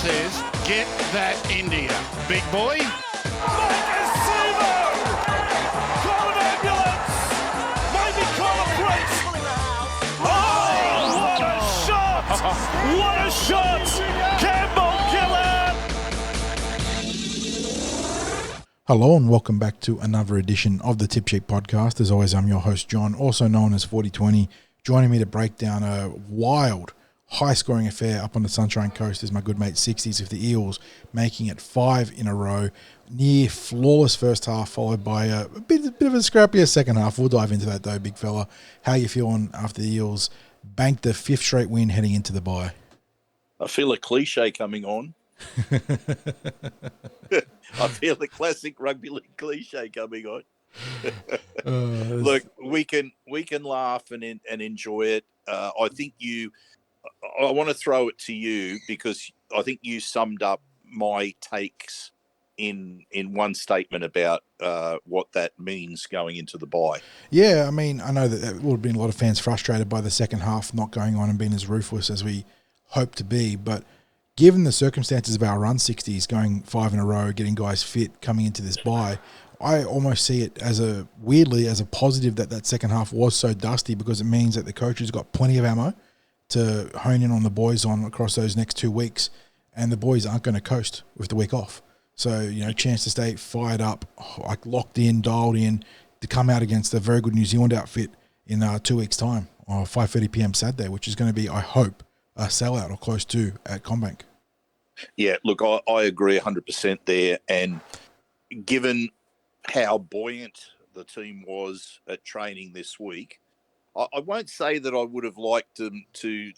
says, get that into you, big boy. Call an ambulance! Maybe call a police! Oh, what a shot! What a shot! Campbell killer! Hello and welcome back to another edition of the Tip Sheet Podcast. As always, I'm your host, John, also known as 4020. Joining me to break down a wild, high-scoring affair up on the Sunshine Coast is my good mate Sixties with the Eels, making it 5 in a row. Near flawless first half, followed by a bit of a scrappier second half. We'll dive into that though, big fella. How you feeling after the Eels banked the 5th straight win heading into the bye? I feel a cliche coming on. I feel the classic rugby league cliche coming on. Look, we can laugh and enjoy it. I think I want to throw it to you because I think you summed up my takes in one statement about what that means going into the bye. Yeah, I mean, I know that there would have been a lot of fans frustrated by the second half not going on and being as ruthless as we hoped to be, but given the circumstances of our run 60s, going 5 in a row, getting guys fit, coming into this bye, I almost see it as a positive that second half was so dusty, because it means that the coaches got plenty of ammo to hone in on the boys on across those next 2 weeks, and the boys aren't going to coast with the week off. So, chance to stay fired up, like locked in, dialed in, to come out against a very good New Zealand outfit in 2 weeks' time, or 5:30 p.m. Saturday, which is going to be, I hope, a sellout or close to at CommBank. Yeah, look, I agree 100% there. And given how buoyant the team was at training this week, I won't say that I would have liked them to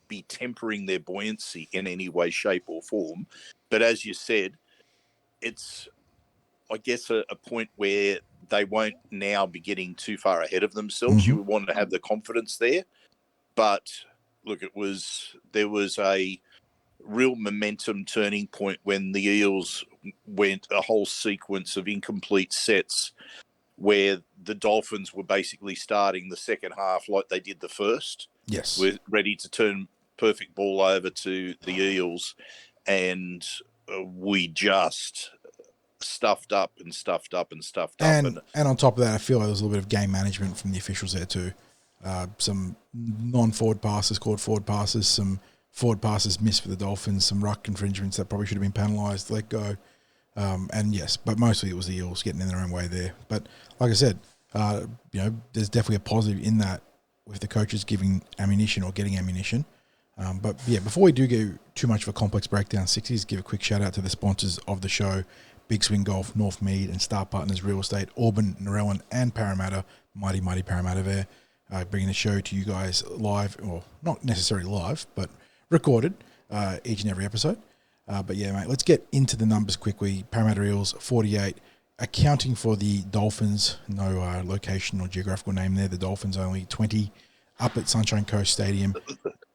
be tempering their buoyancy in any way, shape or form. But as you said, it's, I guess, a point where they won't now be getting too far ahead of themselves. Mm-hmm. You want to have the confidence there. But look, there was a real momentum turning point when the Eels went a whole sequence of incomplete sets where the Dolphins were basically starting the second half like they did the first. Yes. We're ready to turn perfect ball over to the Eels, and we just stuffed up. And on top of that, I feel like there was a little bit of game management from the officials there too. Some non-forward passes called forward passes, some forward passes missed for the Dolphins, some ruck infringements that probably should have been penalised, let go. And yes, but mostly it was the Eels getting in their own way there. But like I said, there's definitely a positive in that with the coaches giving ammunition or getting ammunition. But yeah, before we do go too much of a complex breakdown, 60s, give a quick shout out to the sponsors of the show: Big Swing Golf, Northmead, and Star Partners Real Estate, Auburn, Narellan, and Parramatta, mighty Parramatta there. Bringing the show to you guys live, or not necessarily live, but recorded each and every episode. But yeah, mate, let's get into the numbers quickly. Parramatta Eels, 48. Accounting for the Dolphins, no location or geographical name there. The Dolphins only 20 up at Sunshine Coast Stadium.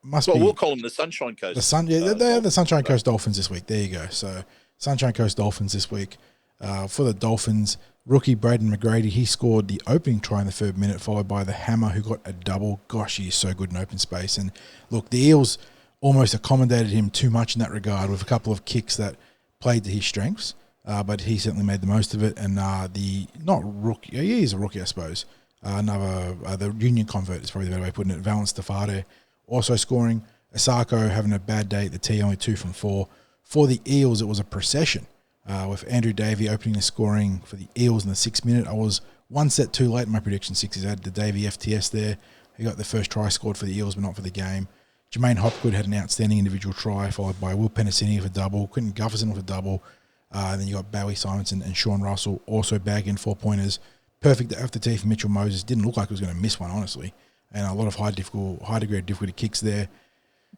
We'll call them the Sunshine Coast. They're the Sunshine Coast Dolphins this week. There you go. So Sunshine Coast Dolphins this week. For the Dolphins, rookie Braden McGrady, he scored the opening try in the 3rd minute, followed by the Hammer, who got a double. Gosh, he is so good in open space. And look, the Eels almost accommodated him too much in that regard with a couple of kicks that played to his strengths, but he certainly made the most of it. And he is a rookie, I suppose. The Union convert is probably the better way of putting it. Valence Tafade also scoring. Asako having a bad day at the tee, only 2 from 4. For the Eels, it was a procession with Andrew Davey opening the scoring for the Eels in the 6th minute. I was one set too late in my prediction. 60s had the Davey FTS there. He got the first try scored for the Eels, but not for the game. Jermaine Hopgood had an outstanding individual try, followed by Will Penasini with a double, Quentin Gufferson with a double, and then you got Bowie Simonson and Sean Russell also bagging 4-pointers. Perfect after tee for Mitchell Moses. Didn't look like he was going to miss one, honestly, and a lot of high degree of difficulty kicks there.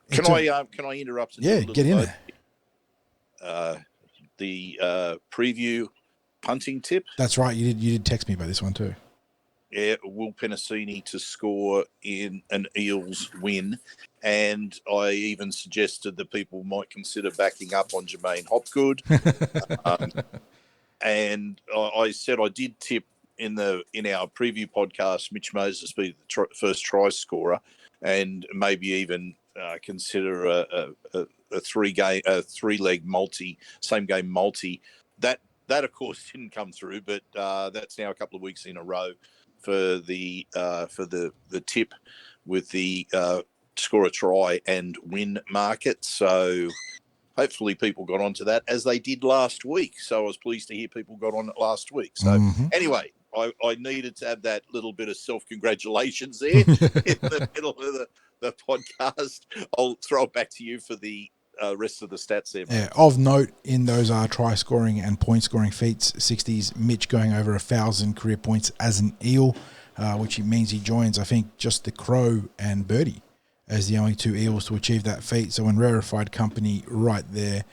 Can I interrupt? Yeah, get in there. The preview punting tip. That's right. You did text me about this one too. Yeah, Will Penasini to score in an Eels win. And I even suggested that people might consider backing up on Jermaine Hopgood. And I said I did tip in our preview podcast Mitch Moses be the first try scorer, and maybe even consider a three-leg multi, same game multi. That of course didn't come through, but that's now a couple of weeks in a row for the tip with the score a try and win market. So hopefully people got onto that as they did last week. So I was pleased to hear people got on it last week. So anyway, I needed to have that little bit of self-congratulations there in the middle of the podcast. I'll throw it back to you for the rest of the stats there. Yeah, of note in those try scoring and point scoring feats, 60s, Mitch going over 1,000 career points as an Eel, which means he joins, I think, just the Crow and Birdie as the only two Eels to achieve that feat. So in rarefied company right there.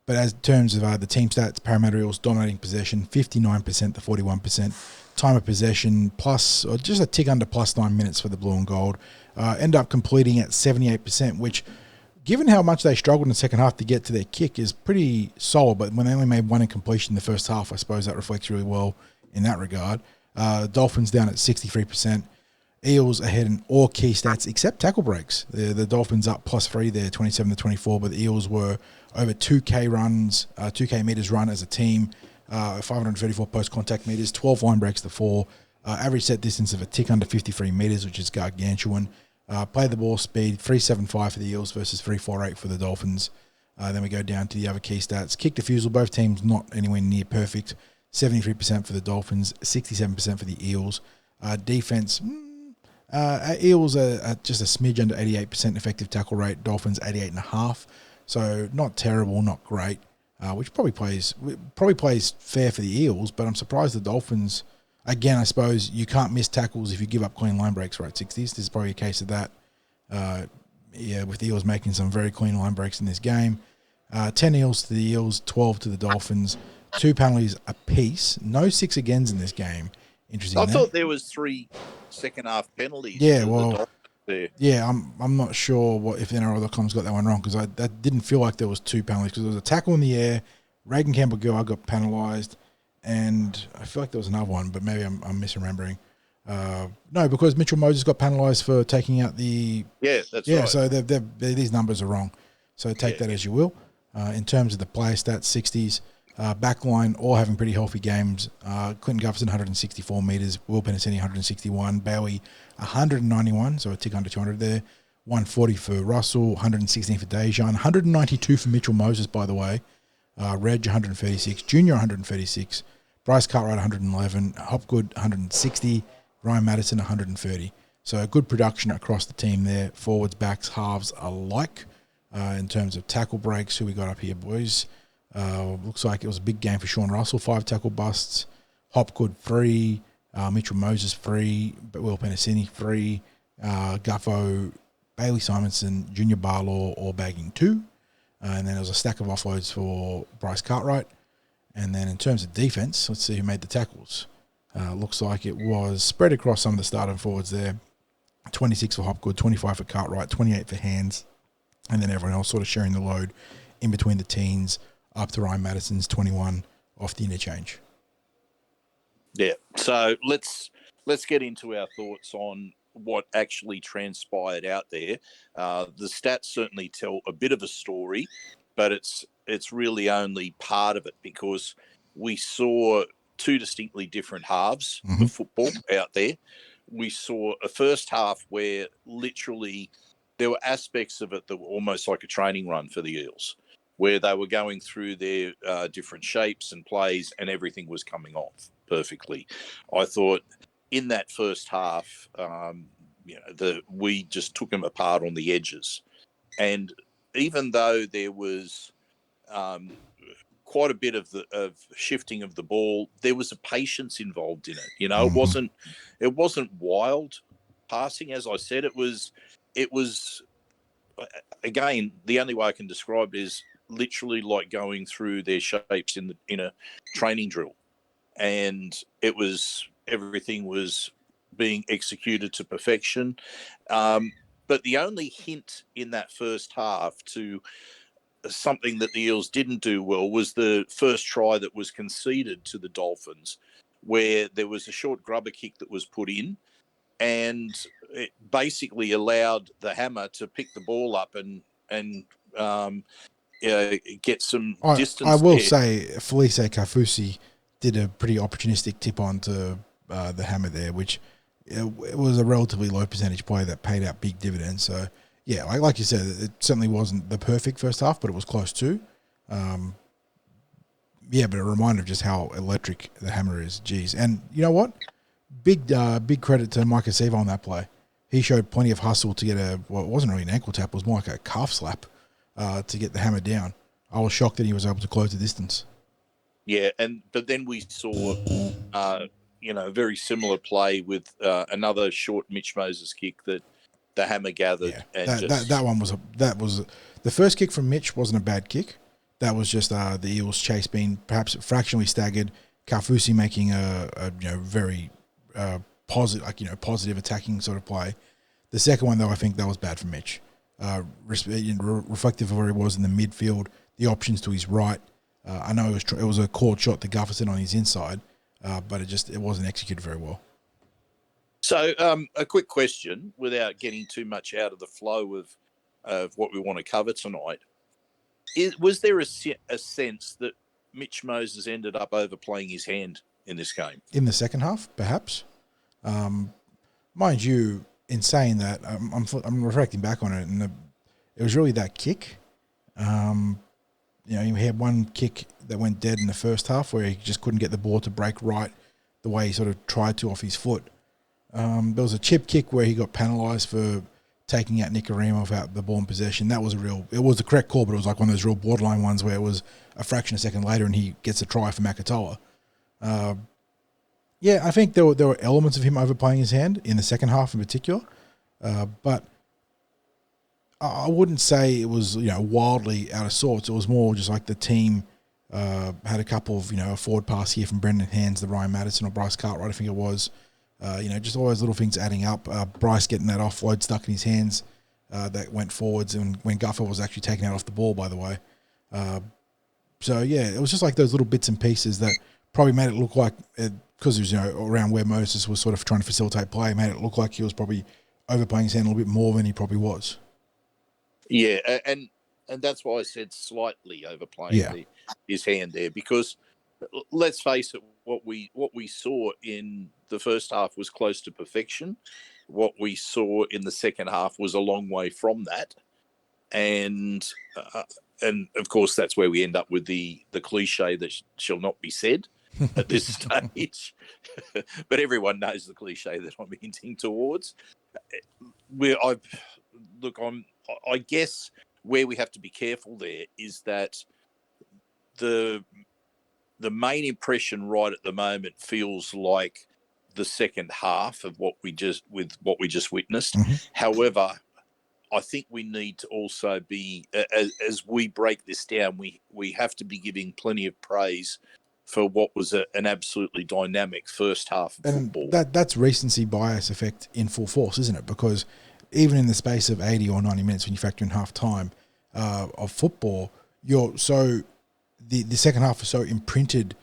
But as in terms of the team stats, Parramatta Eels dominating possession, 59% to 41%. Time of possession plus, or just a tick under plus 9 minutes for the blue and gold. End up completing at 78%, which, given how much they struggled in the second half to get to their kick, is pretty solid. But when they only made one incompletion in the first half, I suppose that reflects really well in that regard. Dolphins down at 63%. Eels ahead in all key stats except tackle breaks. The Dolphins up +3 there, 27 to 24, but the Eels were over 2K runs, 2K meters run as a team, 534 post-contact meters, 12 line breaks to 4, average set distance of a tick under 53 meters, which is gargantuan. Play the ball speed, 375 for the Eels versus 348 for the Dolphins. Then we go down to the other key stats. Kick defusal, both teams not anywhere near perfect. 73% for the Dolphins, 67% for the Eels. Defense, Eels are just a smidge under 88% effective tackle rate. Dolphins 88.5%. So not terrible, not great. Which probably plays fair for the Eels, but I'm surprised the Dolphins. Again, I suppose you can't miss tackles if you give up clean line breaks, right? 60s. This is probably a case of that. With the Eels making some very clean line breaks in this game. 10 Eels to the Eels, 12 to the Dolphins. 2 penalties apiece. No 6 agains in this game. Interesting. I thought there was 3 second half penalties. Yeah, well, yeah, I'm not sure if NRL.com's got that one wrong, because that didn't feel like there was 2 penalties, because there was a tackle in the air. Reagan Campbell-Gillard got penalised, and I feel like there was another one, but maybe I'm misremembering. No, because Mitchell Moses got penalised for taking out the... Yeah, that's right. So these numbers are wrong. So take that as you will. In terms of the player stats, 60s, backline all having pretty healthy games. Clinton Gufferson, 164 metres. Will Penasini, 161. Bowie, 191, so a tick under 200 there. 140 for Russell, 116 for Dejan, 192 for Mitchell Moses, by the way. Reg, 136. Junior, 136. Bryce Cartwright, 111. Hopgood, 160. Ryan Madison, 130. So good production across the team there. Forwards, backs, halves alike. In terms of tackle breaks, who we got up here, boys? Looks like it was a big game for Sean Russell. 5 tackle busts. Hopgood, 3. Mitchell Moses, 3. Will Penasini, 3. Guffo, Bailey Simonson, Junior Barlaw, all bagging 2. And then there was a stack of offloads for Bryce Cartwright. And then in terms of defense, let's see who made the tackles. Looks like it was spread across some of the starting forwards there. 26 for Hopgood, 25 for Cartwright, 28 for Hands. And then everyone else sort of sharing the load in between the teens, up to Ryan Madison's 21 off the interchange. Yeah, so let's get into our thoughts on what actually transpired out there. The stats certainly tell a bit of a story, but it's really only part of it, because we saw 2 distinctly different halves of football out there. We saw a first half where literally there were aspects of it that were almost like a training run for the Eels, where they were going through their different shapes and plays, and everything was coming off perfectly. I thought in that first half, we just took them apart on the edges. And even though there was quite a bit of shifting of the ball, there was a patience involved in it. You know, it wasn't wild passing, as I said. It was again, the only way I can describe it is literally like going through their shapes in a training drill, and everything was being executed to perfection. But the only hint in that first half to something that the Eels didn't do well was the first try that was conceded to the Dolphins, where there was a short grubber kick that was put in, and it basically allowed the Hammer to pick the ball up and get some I distance will there. say Felice Kafusi did a pretty opportunistic tip on to the hammer there, which it was a relatively low percentage play that paid out big dividends. So, yeah, like you said, it certainly wasn't the perfect first half, but it was close to. Yeah, but a reminder of just how electric the hammer is. Jeez. And you know what? Big credit to Micah Seva on that play. He showed plenty of hustle to get it wasn't really an ankle tap, it was more like a calf slap to get the hammer down. I was shocked that he was able to close the distance. Yeah, but then we saw, a very similar play with another short Mitch Moses kick that the hammer gathered. Yeah, And that one was the first kick from Mitch wasn't a bad kick. That was just the Eels chase being perhaps fractionally staggered. Kafusi making a very positive attacking sort of play. The second one though, I think that was bad for Mitch. Reflective of where he was in the midfield, the options to his right. I know it was a caught shot to Gufferson on his inside, but it wasn't executed very well. So, a quick question, without getting too much out of the flow of what we want to cover tonight. Was there a sense that Mitch Moses ended up overplaying his hand in this game? In the second half, perhaps. Mind you, in saying that, I'm reflecting back on it, and it was really that kick. He had one kick that went dead in the first half where he just couldn't get the ball to break right the way he sort of tried to off his foot. There was a chip kick where he got penalised for taking out Nick Arimov out the ball in possession. It was the correct call, but it was like one of those real borderline ones where it was a fraction of a second later and he gets a try for Makatoa. I think there were elements of him overplaying his hand in the second half in particular, but I wouldn't say it was wildly out of sorts. It was more just like the team had a couple of a forward pass here from Brendan Hands, the Ryan Madison or Bryce Cartwright, I think it was. Just all those little things adding up. Bryce getting that offload stuck in his hands that went forwards, and when Guffer was actually taken out off the ball, by the way. It was just like those little bits and pieces that probably made it look like, because it was around where Moses was sort of trying to facilitate play, made it look like he was probably overplaying his hand a little bit more than he probably was. Yeah, and that's why I said slightly overplaying his hand there, because let's face it, what we saw in the first half was close to perfection. What we saw in the second half was a long way from that, and of course that's where we end up with the cliche that shall not be said at this stage. But everyone knows the cliche that I'm hinting towards. I guess where we have to be careful there is that the main impression right at the moment feels like the second half of what we just witnessed. Mm-hmm. However, I think we need to also be, as we break this down, we have to be giving plenty of praise for what was an absolutely dynamic first half of football. That's recency bias effect in full force, isn't it? Because even in the space of 80 or 90 minutes, when you factor in half time of football, the second half was so imprinted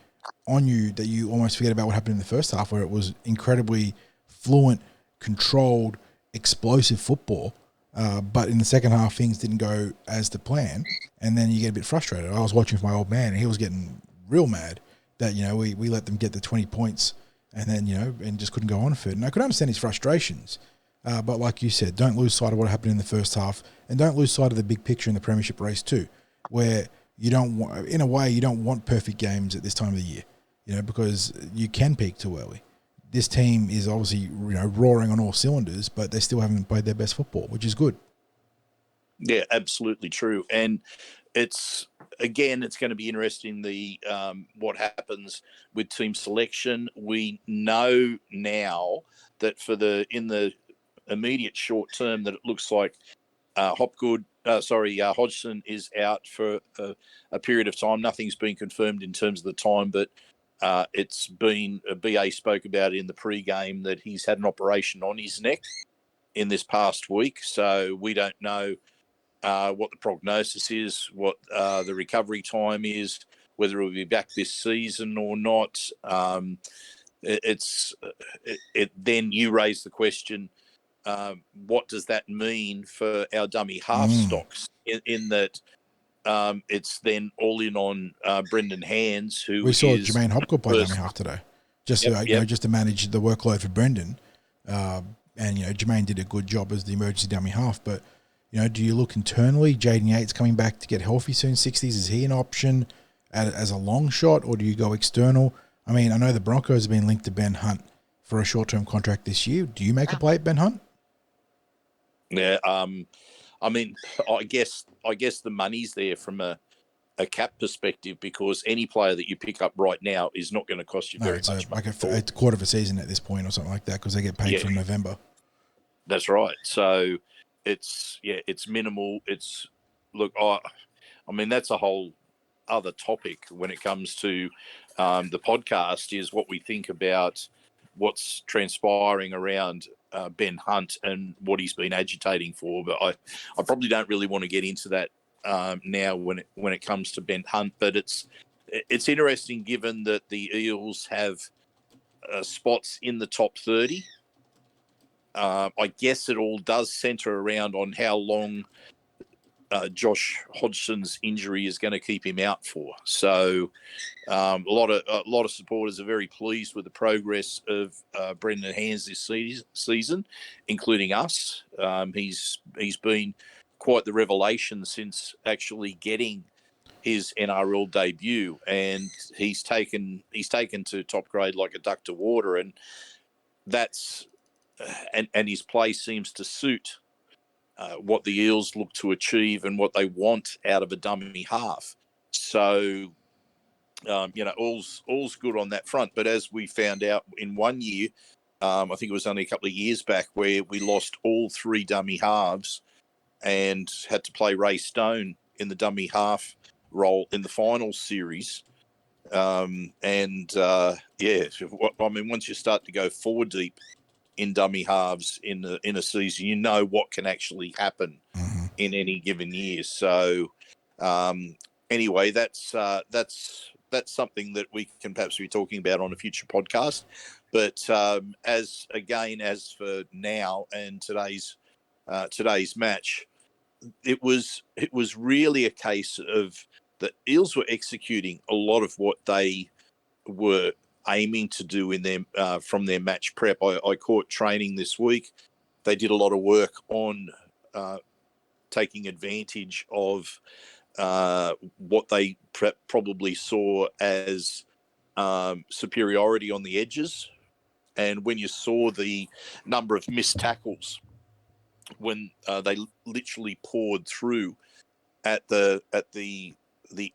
on you that you almost forget about what happened in the first half, where it was incredibly fluent, controlled, explosive football. But in the second half, things didn't go as to plan, and then you get a bit frustrated. I was watching with my old man, and he was getting real mad that we let them get the 20 points, and then and just couldn't go on for it. And I could understand his frustrations, but like you said, don't lose sight of what happened in the first half, and don't lose sight of the big picture in the premiership race too, where you don't want perfect games at this time of the year, because you can peak too early. This team is obviously roaring on all cylinders, but they still haven't played their best football, which is good. Yeah, absolutely true. And it's going to be interesting what happens with team selection. We know now that in the immediate short term that it looks like Hodgson is out for a period of time. Nothing's been confirmed in terms of the time, but it's been BA spoke about in the pre-game that he's had an operation on his neck in this past week. So we don't know what the prognosis is, what the recovery time is, whether he'll be back this season or not. Then you raise the question, what does that mean for our dummy half stocks in that it's then all in on Brendan Hands, who We saw is Jermaine Hopgood play first- dummy half today, just Yep, to, yep. just to manage the workload for Brendan. And Jermaine did a good job as the emergency dummy half. But do you look internally? Jaden Yates coming back to get healthy soon. 60s, is he an option as a long shot, or do you go external? I mean, I know the Broncos have been linked to Ben Hunt for a short-term contract this year. Do you make a play at Ben Hunt? Yeah, I mean, I guess the money's there from a cap perspective, because any player that you pick up right now is not going to cost you No, very it's much money. a quarter of a season at this point or something like that, because they get paid from November. That's right. So it's minimal. I mean, that's a whole other topic when it comes to the podcast, is what we think about what's transpiring around Ben Hunt and what he's been agitating for. But I probably don't really want to get into that now when it comes to Ben Hunt. But it's interesting, given that the Eels have spots in the top 30. I guess it all does centre around on how long Josh Hodgson's injury is going to keep him out for. So a lot of supporters are very pleased with the progress of Brendan Hands this season, including us. He's been quite the revelation since actually getting his NRL debut, and he's taken to top grade like a duck to water, and that's and his play seems to suit what the Eels look to achieve and what they want out of a dummy half. So, all's good on that front. But as we found out in 1 year, I think it was only a couple of years back, where we lost all three dummy halves and had to play Ray Stone in the dummy half role in the final series. I mean, once you start to go four deep in dummy halves in a season, what can actually happen in any given year. So anyway, that's something that we can perhaps be talking about on a future podcast. But as for now and today's match, it was really a case of the Eels were executing a lot of what they were aiming to do in their from their match prep. I caught training this week. They did a lot of work on taking advantage of what they probably saw as superiority on the edges. And when you saw the number of missed tackles, when they literally poured through at the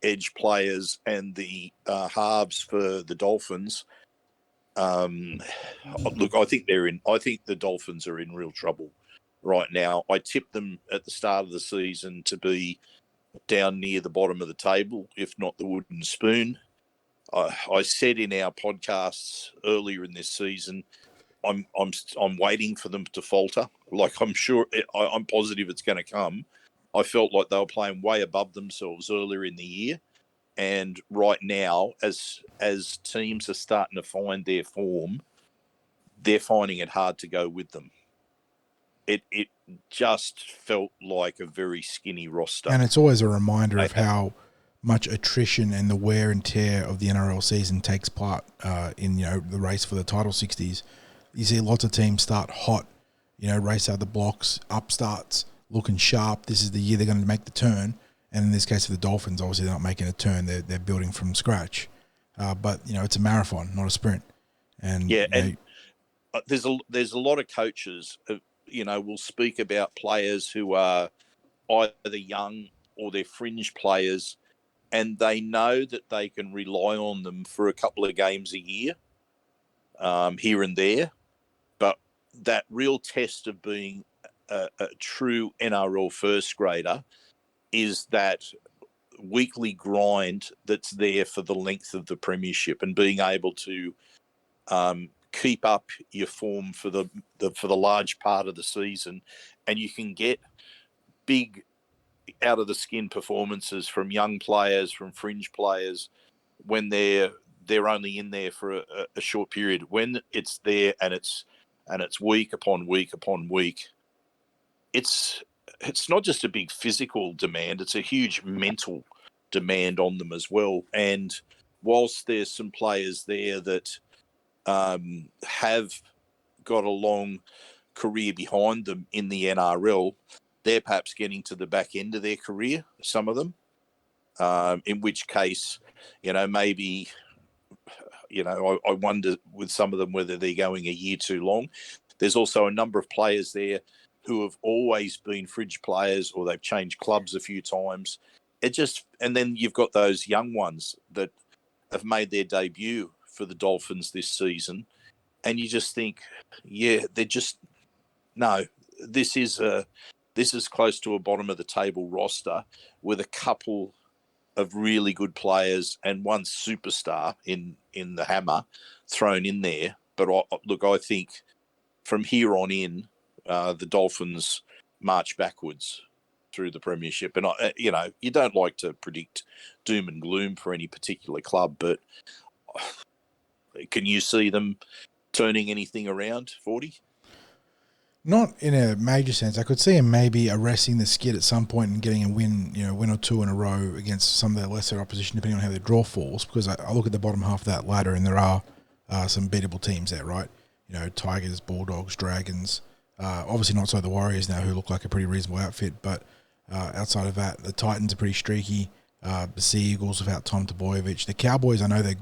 edge players and the halves for the Dolphins. Look, I think the Dolphins are in real trouble right now. I tipped them at the start of the season to be down near the bottom of the table, if not the wooden spoon. I said in our podcasts earlier in this season, I'm waiting for them to falter. Like, I'm positive it's going to come. I felt like they were playing way above themselves earlier in the year, and right now, as teams are starting to find their form, they're finding it hard to go with them. It just felt like a very skinny roster, and it's always a reminder of how much attrition and the wear and tear of the NRL season takes part in the race for the title 60s. You see lots of teams start hot, race out the blocks, upstarts, looking sharp. This is the year they're going to make the turn. And in this case of the Dolphins, obviously they're not making a turn. They're building from scratch. But it's a marathon, not a sprint. And there's a lot of coaches, will speak about players who are either young or they're fringe players, and they know that they can rely on them for a couple of games a year, here and there. But that real test of being a true NRL first grader is that weekly grind that's there for the length of the premiership, and being able to keep up your form for the large part of the season, and you can get big out of the skin performances from young players, from fringe players, when they're only in there for a short period. When it's there and it's week upon week upon week, it's it's not just a big physical demand, it's a huge mental demand on them as well. And whilst there's some players there that have got a long career behind them in the NRL, they're perhaps getting to the back end of their career, some of them, in which case, maybe, I wonder with some of them whether they're going a year too long. There's also a number of players there who have always been fridge players, or they've changed clubs a few times. And then you've got those young ones that have made their debut for the Dolphins this season, and you just think, this is close to a bottom of the table roster with a couple of really good players and one superstar in the hammer thrown in there. But I think from here on in, the Dolphins march backwards through the premiership. And you don't like to predict doom and gloom for any particular club, but can you see them turning anything around, 40? Not in a major sense. I could see him maybe arresting the skid at some point and getting a win, win or two in a row against some of their lesser opposition, depending on how their draw falls. Because I look at the bottom half of that ladder, and there are some beatable teams there, right? Tigers, Bulldogs, Dragons. Obviously not so the Warriors now, who look like a pretty reasonable outfit. But outside of that, the Titans are pretty streaky. The Sea Eagles without Tom Tebojevic. The Cowboys, I know they're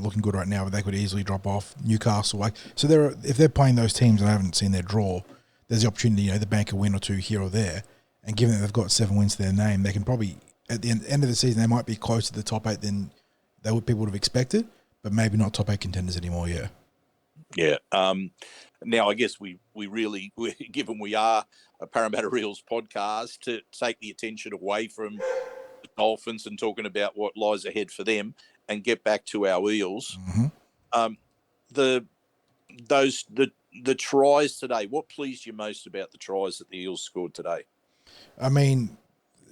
looking good right now, but they could easily drop off. Newcastle, if they're playing those teams and I haven't seen their draw, there's the opportunity, to bank a win or two here or there. And given that they've got 7 wins to their name, they can probably, at the end of the season, they might be closer to the top 8 than people would have expected, but maybe not top 8 contenders anymore, yeah. Yeah. Now, I guess we really, given we are a Parramatta Eels podcast, to take the attention away from the Dolphins and talking about what lies ahead for them and get back to our Eels. Mm-hmm. The tries today, what pleased you most about the tries that the Eels scored today? I mean,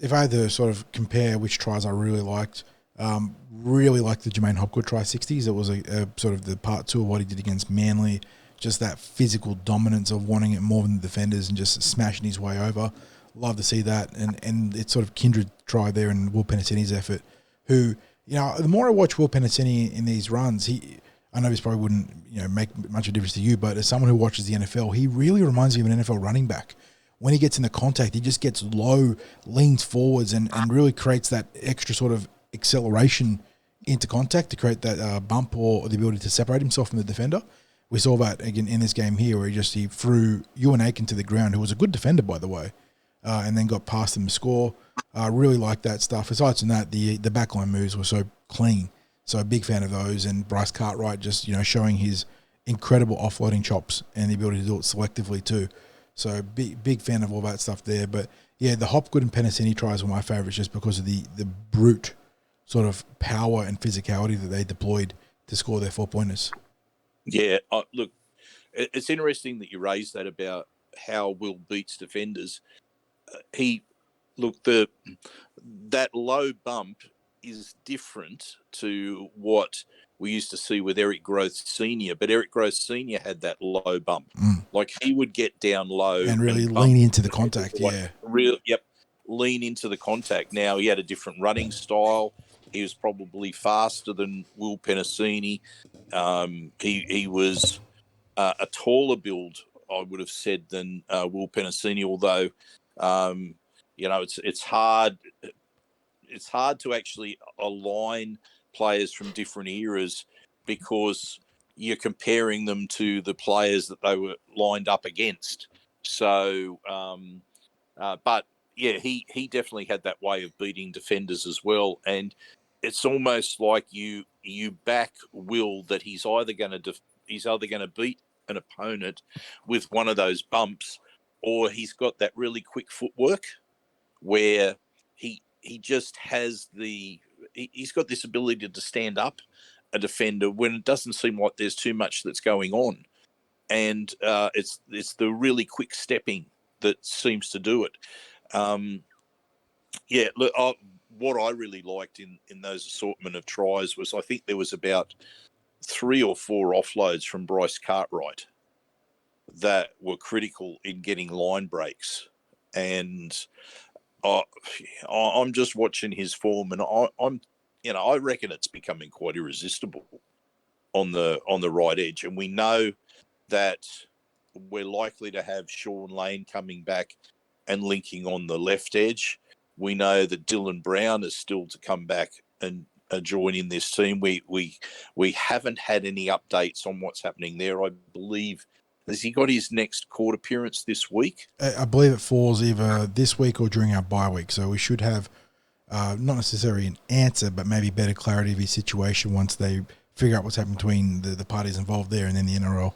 if I had to sort of compare which tries I really liked the Jermaine Hopgood try 60s. It was a sort of the part 2 of what he did against Manly, just that physical dominance of wanting it more than the defenders and just smashing his way over. Love to see that, and it's sort of kindred try there in Will Penasini's effort, who, the more I watch Will Penasini in these runs, I know this probably wouldn't, make much of a difference to you, but as someone who watches the NFL, he really reminds me of an NFL running back. When he gets in the contact, he just gets low, leans forwards, and really creates that extra sort of acceleration into contact to create that bump or the ability to separate himself from the defender. We saw that again in this game here, where he threw Ewan Aiken to the ground, who was a good defender, by the way, and then got past him to score. Really like that stuff. Aside from that, the backline moves were so clean. So a big fan of those, and Bryce Cartwright just, showing his incredible offloading chops and the ability to do it selectively too. So big fan of all that stuff there. But yeah, the Hopgood and Penasini tries were my favourites just because of the brute sort of power and physicality that they deployed to score their 4-pointers. Yeah, look, it's interesting that you raised that about how Will beats defenders. That low bump is different to what we used to see with Eric Groth Sr., but Eric Groth Sr. had that low bump. Like, he would get down low and really lean into the contact, lean into the contact. Now, he had a different running style. He was probably faster than Will Penasini. He was a taller build, I would have said, than Will Penasini, although, it's hard. It's hard to actually align players from different eras because you're comparing them to the players that they were lined up against. So, but yeah, he definitely had that way of beating defenders as well. And it's almost like you back Will that he's either going to beat an opponent with one of those bumps, or he's got that really quick footwork where he just has he's got this ability to stand up a defender when it doesn't seem like there's too much that's going on. And it's the really quick stepping that seems to do it. What I really liked in those assortment of tries was, I think there was about 3 or 4 offloads from Bryce Cartwright that were critical in getting line breaks. and I'm just watching his form, and I reckon it's becoming quite irresistible on the right edge, and we know that we're likely to have Sean Lane coming back and linking on the left edge. We know that Dylan Brown is still to come back and join in this team. We haven't had any updates on what's happening there. I believe, has he got his next court appearance this week? I believe it falls either this week or during our bye week, so we should have not necessarily an answer, but maybe better clarity of his situation once they figure out what's happened between the parties involved there and then the NRL.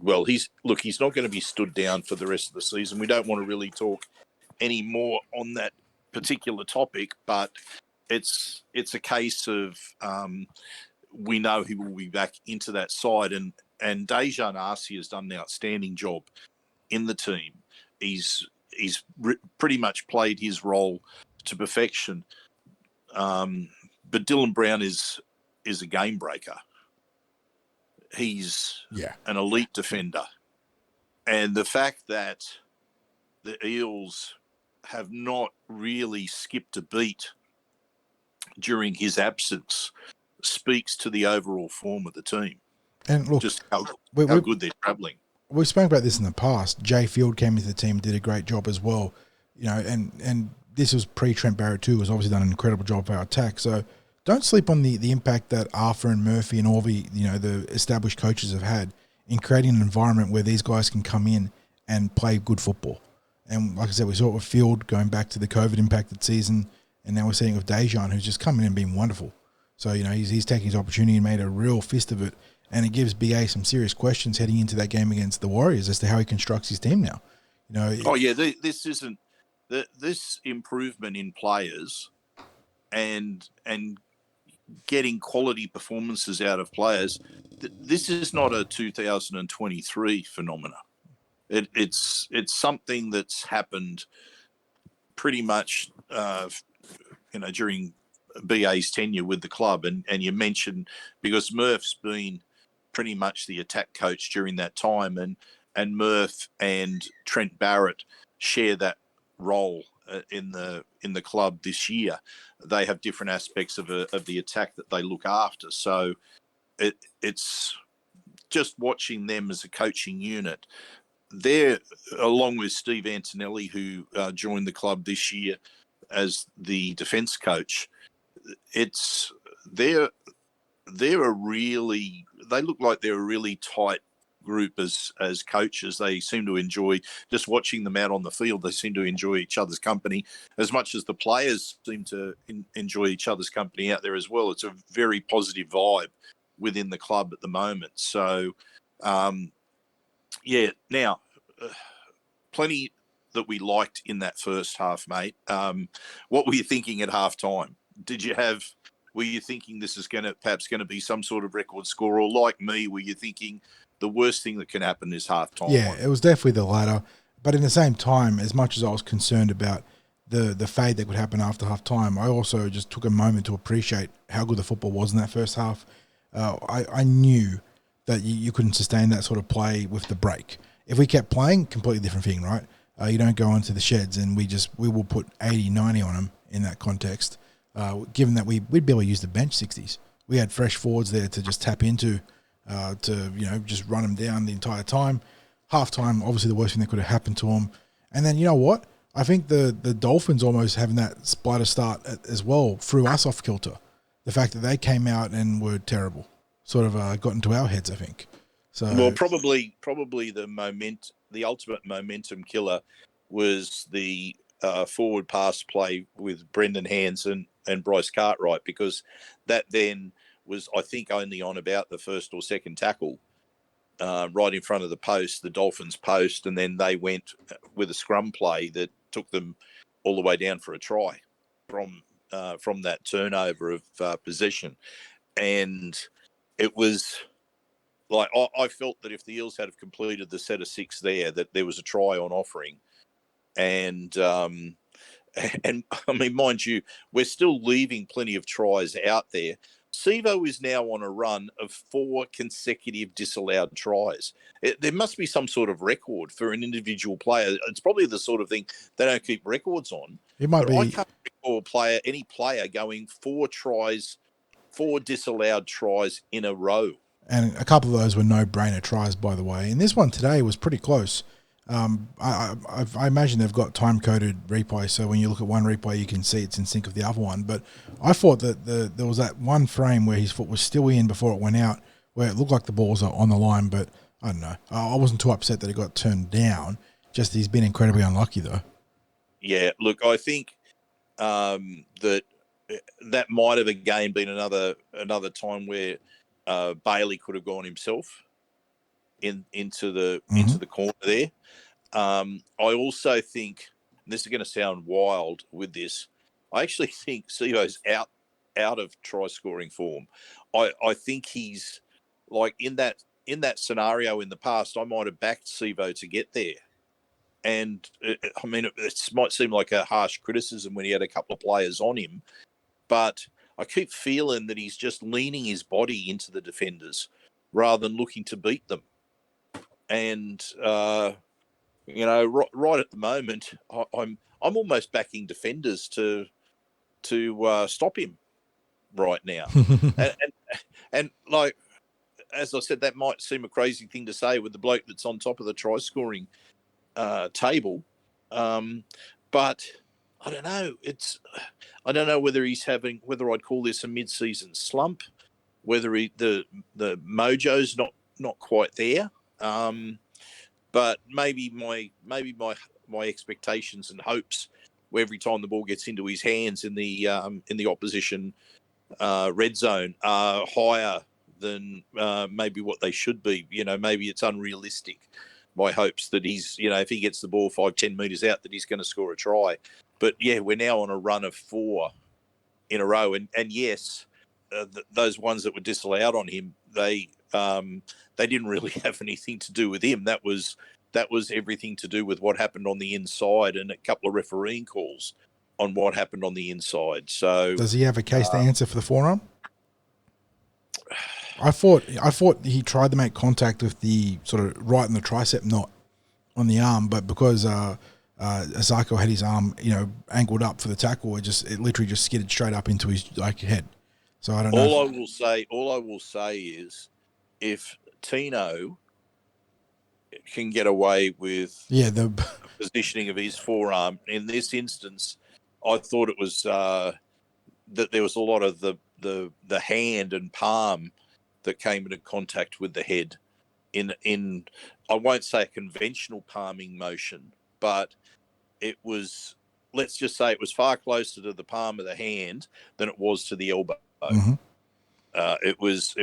Well, he's not going to be stood down for the rest of the season. We don't want to really talk any more on that particular topic, but it's a case of we know he will be back into that side, and Dejan Arce has done an outstanding job in the team. He's pretty much played his role to perfection. But Dylan Brown is a game breaker. He's an elite defender. And the fact that the Eels have not really skipped a beat during his absence speaks to the overall form of the team. And look, just how good they're travelling. We've spoken about this in the past. Jay Field came into the team, did a great job as well. And this was pre-Trent Barrett too, who's obviously done an incredible job for our attack. So don't sleep on the impact that Arthur and Murphy and Orvie, the established coaches have had in creating an environment where these guys can come in and play good football. And like I said, we saw it with Field going back to the COVID-impacted season, and now we're seeing it with Dejan, who's just come in and been wonderful. So, he's taking his opportunity and made a real fist of it, and it gives BA some serious questions heading into that game against the Warriors as to how he constructs his team now. This improvement in players and getting quality performances out of players, this is not a 2023 phenomena. It's something that's happened pretty much, during BA's tenure with the club. And you mentioned, because Murph's been pretty much the attack coach during that time, and Murph and Trent Barrett share that role in the club this year. They have different aspects of the attack that they look after. So it's just watching them as a coaching unit. They're, along with Steve Antonelli, who joined the club this year as the defence coach, they look like they're a really tight group as coaches. They seem to enjoy just watching them out on the field. They seem to enjoy each other's company as much as the players seem to enjoy each other's company out there as well. It's a very positive vibe within the club at the moment. So, now, plenty that we liked in that first half, mate. What were you thinking at halftime? Were you thinking this is perhaps going to be some sort of record score, or like me, were you thinking the worst thing that can happen is halftime? Yeah, it was definitely the latter. But in the same time, as much as I was concerned about the fade that would happen after halftime, I also just took a moment to appreciate how good the football was in that first half. I knew that you couldn't sustain that sort of play with the break. If we kept playing, completely different thing, right? You don't go into the sheds and we will put 80, 90 on them in that context. Given that we'd barely use the bench 60s. We had fresh forwards there to just tap into, just run them down the entire time. Halftime, obviously the worst thing that could have happened to them. And then, you know what? I think the Dolphins almost having that splitter start as well threw us off kilter. The fact that they came out and were terrible sort of got into our heads, I think. So, well, probably the ultimate momentum killer was the forward pass play with Brendan Hansen and Bryce Cartwright, because that then was, I think, only on about the first or second tackle, right in front of the Dolphins post, and then they went with a scrum play that took them all the way down for a try from that turnover of possession. And it was like, I felt that if the Eels had have completed the set of six there, that there was a try on offering. And I mean, mind you, we're still leaving plenty of tries out there, Sivo is now on a run of 4 consecutive disallowed tries. There must be some sort of record for an individual player. It's probably the sort of thing they don't keep records on. It might but be. I can't recall any player going 4 disallowed tries in a row. And a couple of those were no-brainer tries, by the way. And this one today was pretty close. I imagine they've got time-coded replay, so when you look at one replay, you can see it's in sync with the other one. But I thought that there was that one frame where his foot was still in before it went out, where it looked like the balls are on the line, but I don't know. I wasn't too upset that it got turned down. Just he's been incredibly unlucky, though. Yeah, look, I think that might have again been another time where Bailey could have gone himself into the corner there. I also think, and this is going to sound wild with this, I actually think Sivo's out of try scoring form. I think he's like in that scenario in the past. I might have backed Sivo to get there, and it might seem like a harsh criticism when he had a couple of players on him, but I keep feeling that he's just leaning his body into the defenders rather than looking to beat them. And right at the moment, I'm almost backing defenders to stop him right now. and like as I said, that might seem a crazy thing to say with the bloke that's on top of the try scoring table, but I don't know. I don't know whether I'd call this a mid-season slump, whether the mojo's not quite there. But maybe my expectations and hopes, where every time the ball gets into his hands in the opposition red zone, are higher than maybe what they should be. Maybe it's unrealistic. My hopes that he's, if he gets the ball 5-10 meters out, that he's going to score a try. But yeah, we're now on a run of 4 in a row, and yes, those ones that were disallowed on him, they didn't really have anything to do with him. That was everything to do with what happened on the inside and a couple of refereeing calls on what happened on the inside. So does he have a case to answer for the forearm? I thought he tried to make contact with the sort of right in the tricep knot on the arm, but because Asako had his arm, angled up for the tackle, it literally just skidded straight up into his head. So I don't know. All I will say is, if Tino can get away with the positioning of his forearm in this instance, I thought it was that there was a lot of the hand and palm that came into contact with the head in I won't say a conventional palming motion, but it was, let's just say it was far closer to the palm of the hand than it was to the elbow. Mm-hmm. It was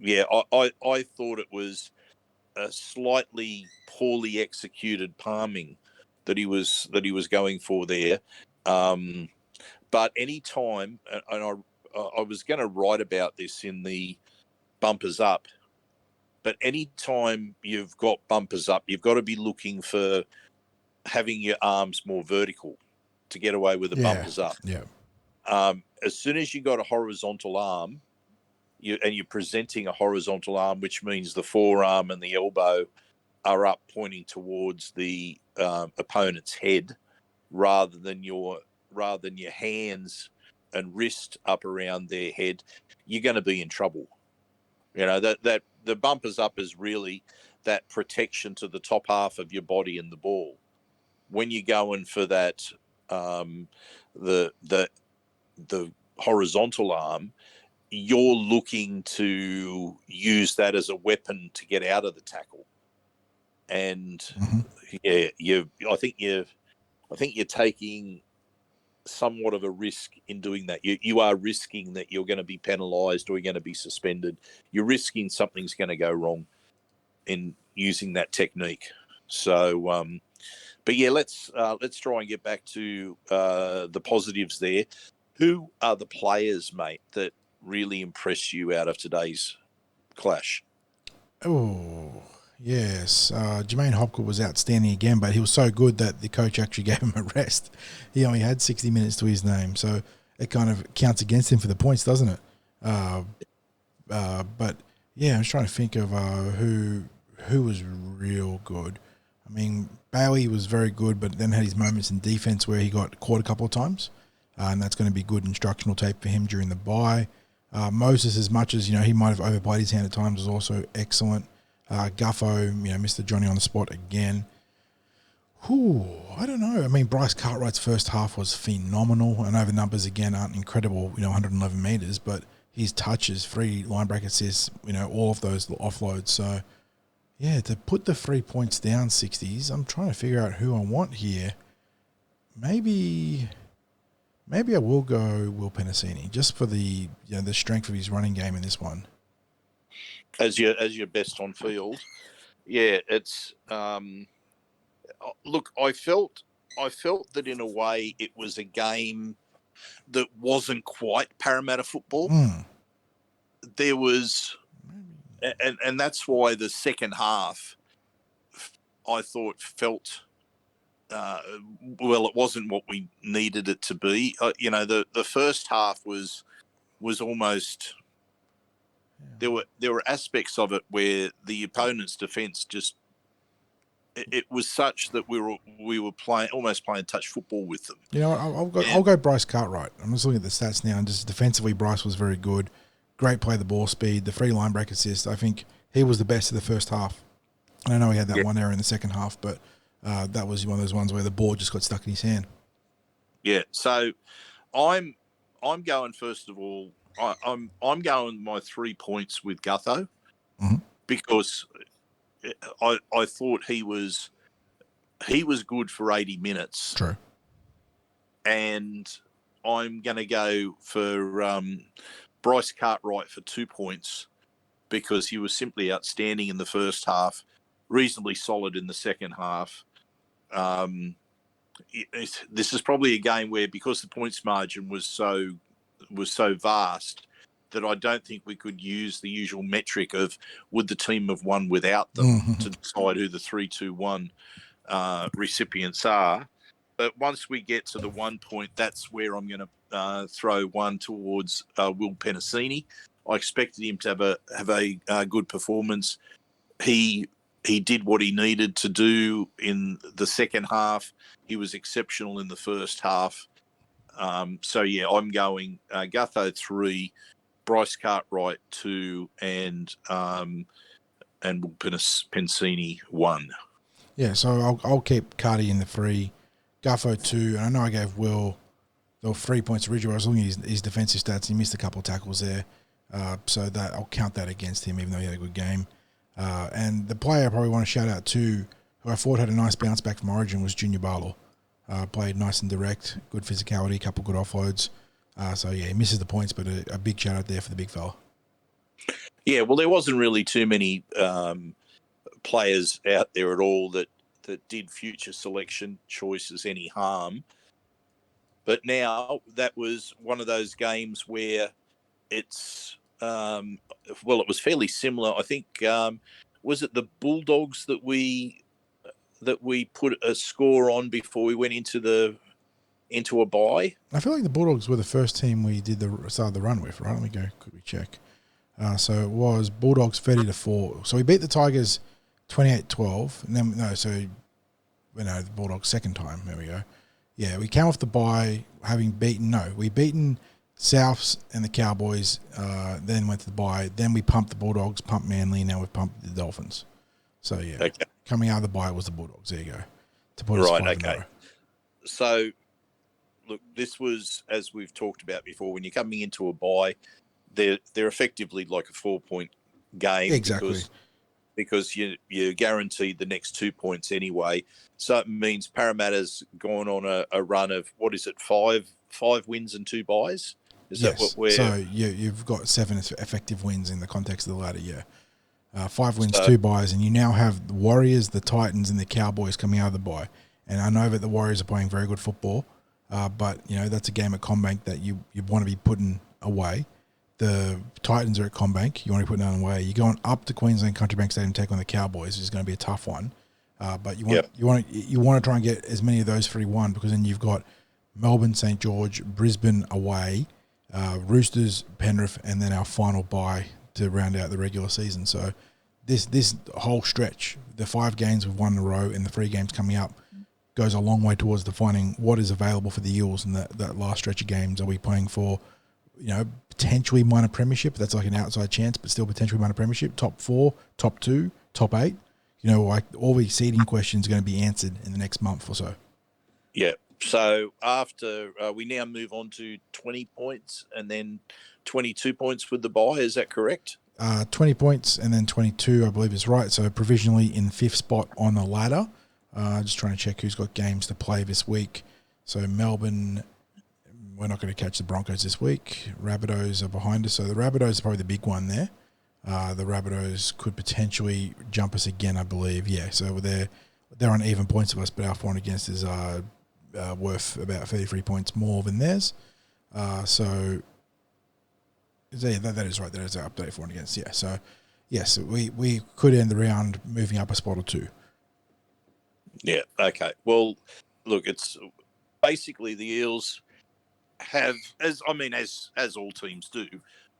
I thought it was a slightly poorly executed palming that he was going for there. But any time, and I was going to write about this in the bumpers up, but any time you've got bumpers up, you've got to be looking for having your arms more vertical to get away with the bumpers up. Yeah. As soon as you got a horizontal arm, you're presenting a horizontal arm, which means the forearm and the elbow are up, pointing towards the opponent's head, rather than your hands and wrist up around their head, you're going to be in trouble. That the bumpers up is really that protection to the top half of your body and the ball. When you're going for that, the horizontal arm, you're looking to use that as a weapon to get out of the tackle. And I think you're taking somewhat of a risk in doing that. You are risking that you're going to be penalised or you're going to be suspended. You're risking something's going to go wrong in using that technique. So, but yeah, let's try and get back to the positives there. Who are the players, mate, that really impress you out of today's clash? Oh, yes. Jermaine Hopgood was outstanding again, but he was so good that the coach actually gave him a rest. He only had 60 minutes to his name, so it kind of counts against him for the points, doesn't it? But yeah, I was trying to think of who was real good. I mean, Bailey was very good, but then had his moments in defense where he got caught a couple of times, and that's going to be good instructional tape for him during the bye. Moses, as much as he might have overplayed his hand at times, was also excellent. Guffo, Mr. Johnny on the spot again. I don't know. I mean, Bryce Cartwright's first half was phenomenal. I know the numbers again aren't incredible, 111 meters, but his touches, 3 line break assists, all of those offloads. So, yeah, to put the 3 points down 60s, I'm trying to figure out who I want here. Maybe I will go Will Penasini just for the the strength of his running game in this one. As your best on field, yeah, it's look. I felt that in a way it was a game that wasn't quite Parramatta football. There was, and that's why the second half, I thought felt. Well, it wasn't what we needed it to be. The first half was almost. There were aspects of it where the opponent's defence just it was such that we were almost playing touch football with them. I'll go Bryce Cartwright. I'm just looking at the stats now, and just defensively, Bryce was very good. Great play, the ball speed, the free line break assist. I think he was the best of the first half. I know he had that one error in the second half, but that was one of those ones where the ball just got stuck in his hand. Yeah, so I'm going first of all. I'm going my 3 points with Gutho because I thought he was good for 80 minutes. True. And I'm going to go for Bryce Cartwright for 2 points because he was simply outstanding in the first half, reasonably solid in the second half. This is probably a game where, because the points margin was so vast, that I don't think we could use the usual metric of would the team have won without them to decide who the 3-2-1 recipients are. But once we get to the 1 point, that's where I'm going to throw one towards Will Penasini. I expected him to have a good performance. He did what he needed to do in the second half. He was exceptional in the first half. So yeah, I'm going Gutho 3, Bryce Cartwright 2, and Will Penasini 1. Yeah, so I'll keep Cardi in the 3, Guffo 2, and I know I gave Will the 3 points originally. I was looking at his defensive stats. He missed a couple of tackles there, so that I'll count that against him, even though he had a good game. And the player I probably want to shout out to, who I thought had a nice bounce back from Origin, was Junior Barlow. Played nice and direct, good physicality, a couple good offloads. So yeah, he misses the points, but a big shout out there for the big fella. Yeah, well, there wasn't really too many players out there at all that did future selection choices any harm. But now that was one of those games where it's it was fairly similar. I think was it the Bulldogs that we put a score on before we went into a bye? I feel like the Bulldogs were the first team we did started the run with, right? Let me go quickly check. So it was Bulldogs 30-4. So we beat the Tigers 28-12. And then, the Bulldogs second time. There we go. Yeah, we came off the bye having beaten Souths and the Cowboys, then went to the bye. Then we pumped the Bulldogs, pumped Manly, now we've pumped the Dolphins. So, yeah, okay. Coming out of the bye was the Bulldogs. There you go. To put us right, okay. So, look, this was, as we've talked about before, when you're coming into a bye, they're effectively like a 4-point game. Exactly. Because you're guaranteed the next 2 points anyway. So it means Parramatta's gone on a run of, what is it, five wins and 2 byes? Is that what we're... So you've got 7 effective wins in the context of the ladder, yeah. 5 wins, 2 byes, and you now have the Warriors, the Titans, and the Cowboys coming out of the bye. And I know that the Warriors are playing very good football, but that's a game at CommBank that you want to be putting away. The Titans are at CommBank. You want to put that away. You're going up to Queensland Country Bank Stadium to take on the Cowboys, which is going to be a tough one. But you want to try and get as many of those 3 won, because then you've got Melbourne, St. George, Brisbane away, Roosters, Penrith, and then our final bye to round out the regular season. So this whole stretch, the 5 games we've won in a row and the 3 games coming up, goes a long way towards defining what is available for the Eels in that last stretch of games. Are we playing for, potentially minor premiership? That's like an outside chance, but still potentially minor premiership. Top 4, top 2, top 8. Like all these seeding questions are going to be answered in the next month or so. Yeah. So after we now move on to 20 points and then 22 points with the bye. Is that correct? 20 points and then 22, I believe is right. So provisionally in 5th spot on the ladder. Just trying to check who's got games to play this week. So Melbourne, we're not going to catch the Broncos this week. Rabbitohs are behind us. So the Rabbitohs are probably the big one there. The Rabbitohs could potentially jump us again, I believe. Yeah, so they're on even points of us, but our for and against is worth about 33 points more than theirs. So yeah, that is right. That is our update for and against. Yeah, so yes, we could end the round moving up a spot or 2. Yeah. Okay. Well, look, it's basically the Eels have, as all teams do,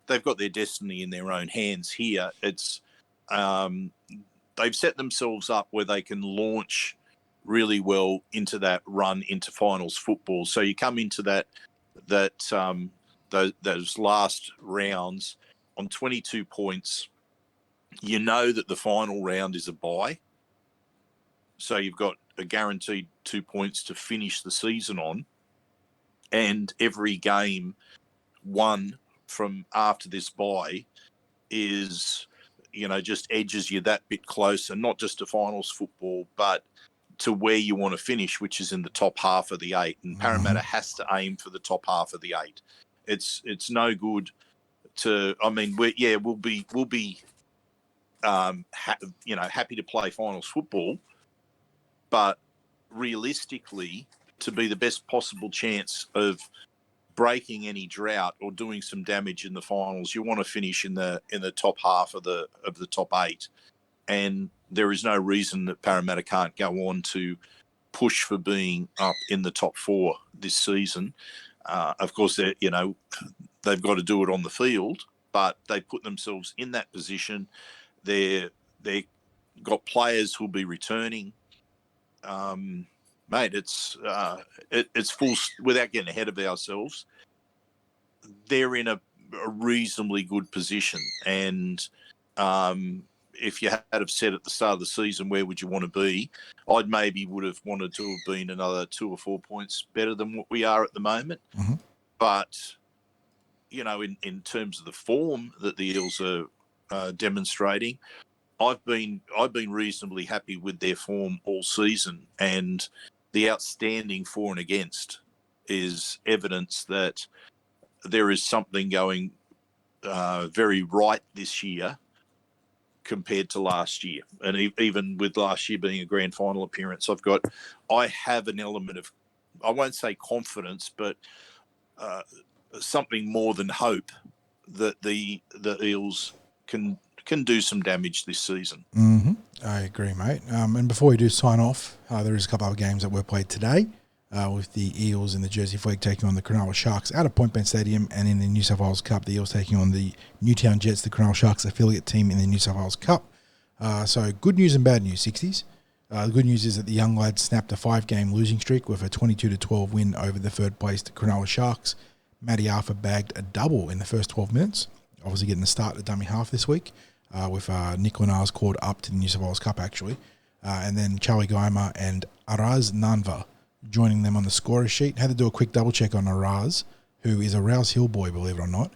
they've got their destiny in their own hands here. It's they've set themselves up where they can launch really well into that run into finals football. So you come into those last rounds on 22 points. You know that the final round is a bye. So you've got a guaranteed 2 points to finish the season on. And every game won from after this bye is, just edges you that bit closer, not just to finals football, but to where you want to finish, which is in the top half of the 8. And Parramatta has to aim for the top half of the 8. It's no good to, we'll be happy to play finals football, but realistically, to be the best possible chance of breaking any drought or doing some damage in the finals, you want to finish in the top half of the top 8. And there is no reason that Parramatta can't go on to push for being up in the top 4 this season. Of course, they've got to do it on the field, but they put themselves in that position. They got players who'll be returning. Mate, it's full, without getting ahead of ourselves. They're in a reasonably good position, and if you had have said at the start of the season where would you want to be, I'd maybe would have wanted to have been another 2 or 4 points better than what we are at the moment. Mm-hmm. But in terms of the form that the Eels are demonstrating, I've been reasonably happy with their form all season, and the outstanding for and against is evidence that there is something going very right this year compared to last year. And even with last year being a grand final appearance, I have an element of, I won't say confidence, but something more than hope that the Eels can do some damage this season. Mm-hmm. I agree, mate. And before we do sign off, there is a couple of games that were played today with the Eels in the Jersey Flegg taking on the Cronulla Sharks out of Point Ben Stadium, and in the New South Wales Cup, the Eels taking on the Newtown Jets, the Cronulla Sharks affiliate team in the New South Wales Cup. So good news and bad news, 60s. The good news is that the young lads snapped a 5-game losing streak with a 22-12 win over the third-placed Cronulla Sharks. Matty Arthur bagged a double in the first 12 minutes, obviously getting the start at dummy half this week. With Nick Lenars called up to the New South Wales Cup, actually. And then Charlie Geimer and Araz Nanva joining them on the scorer sheet. Had to do a quick double check on Araz, who is a Rouse Hill boy, believe it or not.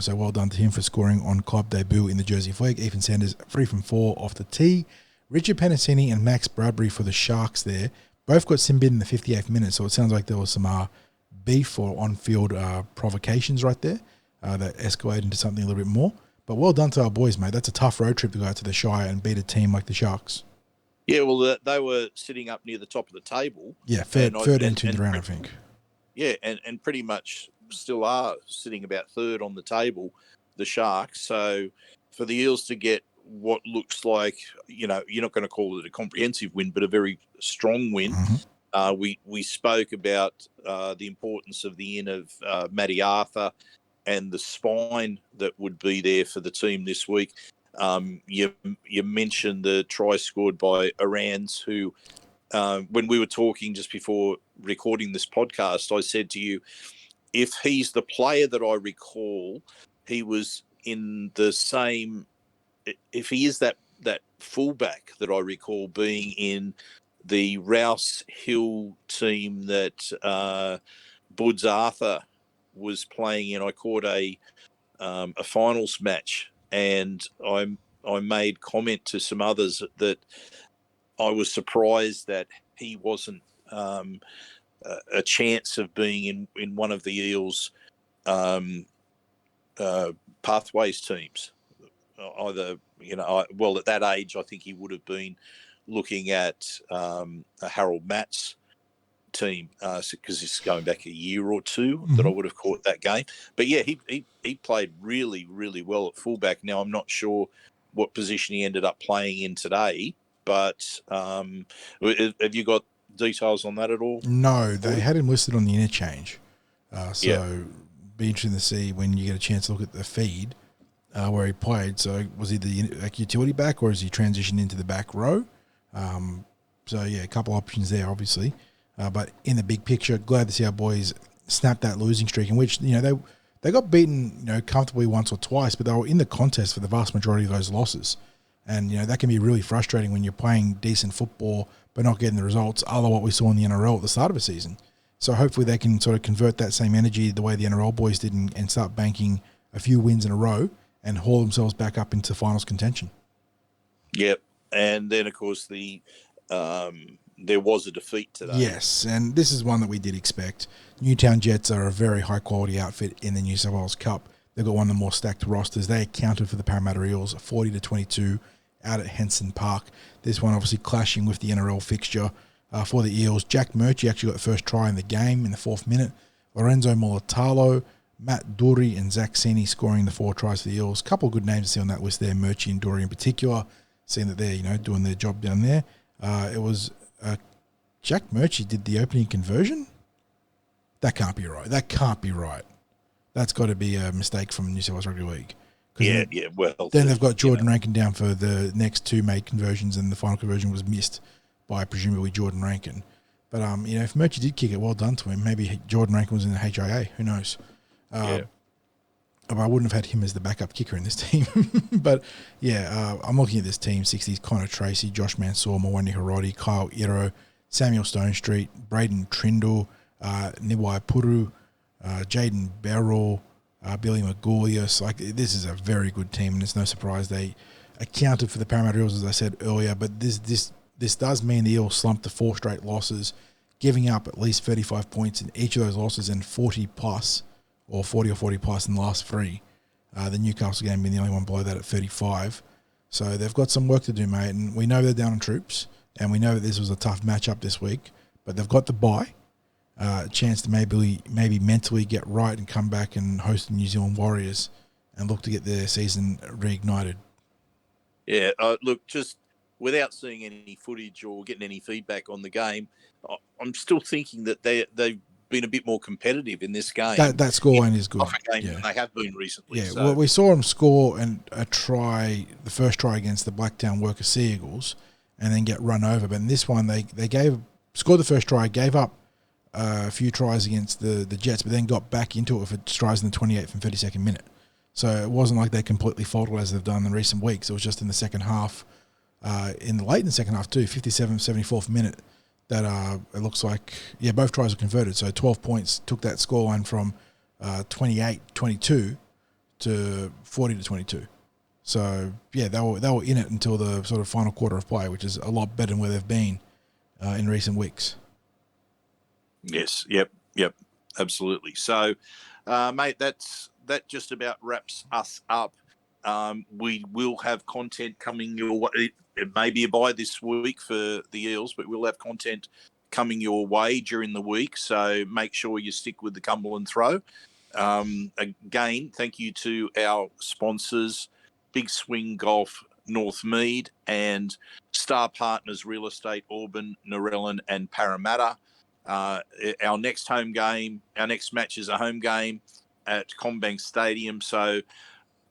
So well done to him for scoring on club debut in the Jersey Flegg. Ethan Sanders, 3 from 4 off the tee. Richard Penasini and Max Bradbury for the Sharks there. Both got sin bid in the 58th minute, so it sounds like there was some beef or on-field provocations right there that escalated into something a little bit more. But well done to our boys, mate. That's a tough road trip to go out to the Shire and beat a team like the Sharks. Yeah, well, they were sitting up near the top of the table. Yeah, third into the round, I think. Yeah, and pretty much still are sitting about third on the table, the Sharks. So for the Eels to get what looks like, you're not going to call it a comprehensive win, but a very strong win. Mm-hmm. We spoke about the importance of the in of Matty Arthur. and the spine that would be there for the team this week. You mentioned the try scored by Arans, who, when we were talking just before recording this podcast, I said to you, if he's the player that I recall, he was in the same. If he is that fullback that I recall being in the Rouse Hill team that Bud's Arthur was playing in, I caught a finals match, and I made comment to some others that I was surprised that he wasn't a chance of being in one of the Eels pathways teams. Either, at that age, I think he would have been looking at a Harold Matts team because it's going back a year or two that I would have caught that game. But yeah, he played really, really well at fullback. Now, I'm not sure what position he ended up playing in today, but have you got details on that at all? No, they had him listed on the interchange. Be interesting to see when you get a chance to look at the feed where he played. So was he the utility back, or is he transitioned into the back row? A couple options there, obviously. But in the big picture, glad to see our boys snap that losing streak, in which they got beaten comfortably once or twice, but they were in the contest for the vast majority of those losses. And that can be really frustrating when you're playing decent football but not getting the results, other what we saw in the NRL at the start of a season. So hopefully they can sort of convert that same energy the way the NRL boys did and start banking a few wins in a row and haul themselves back up into finals contention. Yep. And then, of course, there was a defeat today. Yes, and this is one that we did expect. Newtown Jets are a very high-quality outfit in the New South Wales Cup. They've got one of the more stacked rosters. They accounted for the Parramatta Eels 40-22 out at Henson Park. This one obviously clashing with the NRL fixture for the Eels. Jack Murchie actually got the first try in the game in the 4th minute. Lorenzo Molitalo, Matt Dury, and Zach Sini scoring the 4 tries for the Eels. Couple of good names to see on that list there, Murchie and Dury in particular, seeing that they're doing their job down there. It was Jack Murchie did the opening conversion. That can't be right. That's got to be a mistake from New South Wales Rugby League. Then they've got Jordan Rankin down for the next 2 made conversions, and the final conversion was missed by presumably Jordan Rankin. But if Murchie did kick it, well done to him. Maybe Jordan Rankin was in the HIA. Who knows? But I wouldn't have had him as the backup kicker in this team. But I'm looking at this team: 60s, Connor Tracy, Josh Mansour, Mwani Hiroti, Kyle Iro, Samuel Stonestreet, Braden Trindle, Niwai Puru, Jaden Barrell, Billy Magoulias. This is a very good team, and it's no surprise they accounted for the Parramatta Eels, as I said earlier. But this does mean the Eels slumped to 4 straight losses, giving up at least 35 points in each of those losses and 40 plus, or 40 or 40 plus in the last 3. The Newcastle game being the only one below that at 35. So they've got some work to do, mate, and we know they're down on troops, and we know that this was a tough matchup this week, but they've got the bye. A chance to maybe mentally get right and come back and host the New Zealand Warriors and look to get their season reignited. Yeah, look, just without seeing any footage or getting any feedback on the game, I'm still thinking that they've been a bit more competitive in this game. That scoreline is good. Than they have been recently. Yeah, well, we saw them score the first try against the Blacktown Worker Sea Eagles, and then get run over. But in this one, they scored the first try, gave up a few tries against the Jets, but then got back into it for tries in the 28th and 32nd minute. So it wasn't like they completely faltered as they've done in recent weeks. It was just in the second half, late in the second half too, 57th, 74th minute, that it looks like, both tries were converted. So 12 points took that scoreline from 28-22 to 40-22. So, they were in it until the sort of final quarter of play, which is a lot better than where they've been in recent weeks. Yes, yep, absolutely. So, mate, that just about wraps us up. We will have content coming your way. It may be a bye this week for the Eels, but we'll have content coming your way during the week. So make sure you stick with the Cumberland Throw. Again, thank you to our sponsors, Big Swing Golf Northmead, and Star Partners Real Estate Auburn, Narellan, and Parramatta. Our next match is a home game at CommBank Stadium. So,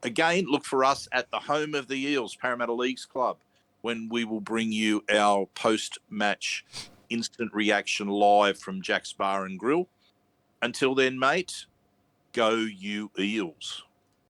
again, look for us at the home of the Eels, Parramatta Leagues Club, when we will bring you our post-match instant reaction live from Jack's Bar and Grill. Until then, mate, go you Eels.